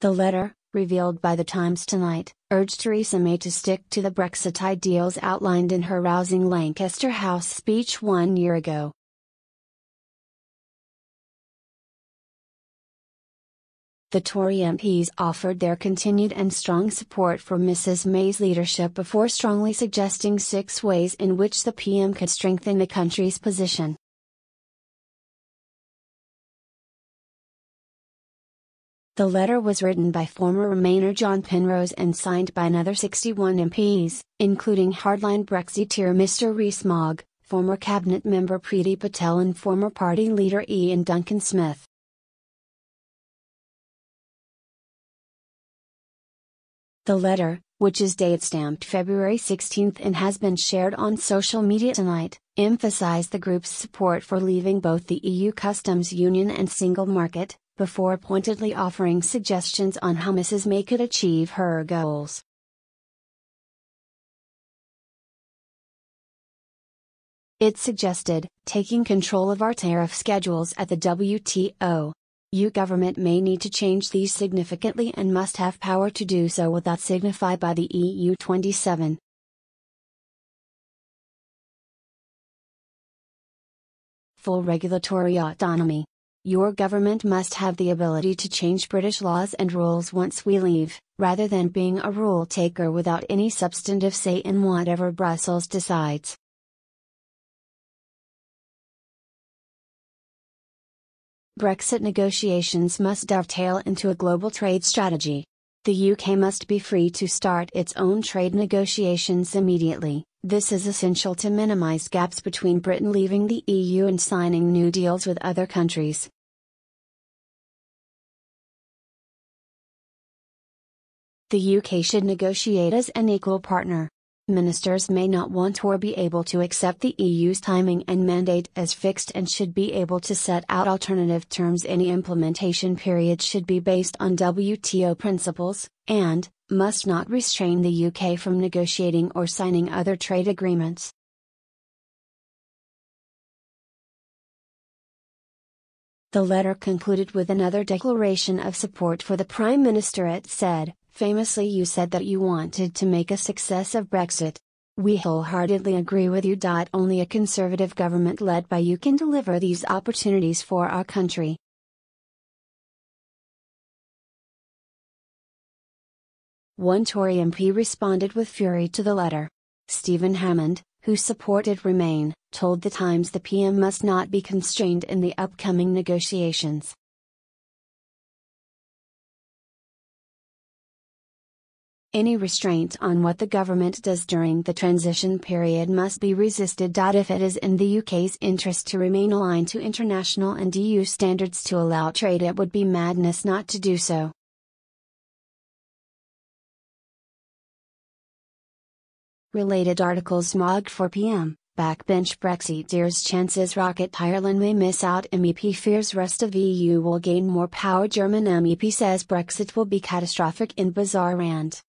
The letter, revealed by The Times tonight, urged Theresa May to stick to the Brexit ideals outlined in her rousing Lancaster House speech 1 year ago. The Tory MPs offered their continued and strong support for Mrs May's leadership before strongly suggesting 6 ways in which the PM could strengthen the country's position. The letter was written by former Remainer John Penrose and signed by another 61 MPs, including hardline Brexiteer Mr Rees-Mogg, former cabinet member Priti Patel and former party leader Ian Duncan Smith. The letter, which is date-stamped February 16 and has been shared on social media tonight, emphasized the group's support for leaving both the EU customs union and single market, before pointedly offering suggestions on how Mrs May could achieve her goals. It suggested, taking control of our tariff schedules at the WTO. EU government may need to change these significantly and must have power to do so without signify by the EU 27. Full regulatory autonomy. Your government must have the ability to change British laws and rules once we leave, rather than being a rule taker without any substantive say in whatever Brussels decides. Brexit negotiations must dovetail into a global trade strategy. The UK must be free to start its own trade negotiations immediately. This is essential to minimise gaps between Britain leaving the EU and signing new deals with other countries. The UK should negotiate as an equal partner. Ministers may not want or be able to accept the EU's timing and mandate as fixed and should be able to set out alternative terms. Any implementation period should be based on WTO principles, and must not restrain the UK from negotiating or signing other trade agreements. The letter concluded with another declaration of support for the Prime Minister. It said, "Famously, you said that you wanted to make a success of Brexit. We wholeheartedly agree with you. Only a Conservative government led by you can deliver these opportunities for our country." One Tory MP responded with fury to the letter. Stephen Hammond, who supported Remain, told The Times the PM must not be constrained in the upcoming negotiations. Any restraint on what the government does during the transition period must be resisted. If it is in the UK's interest to remain aligned to international and EU standards to allow trade, it would be madness not to do so. Related articles. Mogg for PM, backbench Brexiteers chances rocket. Ireland may miss out. MEP fears rest of EU will gain more power. German MEP says Brexit will be catastrophic in bizarre rant.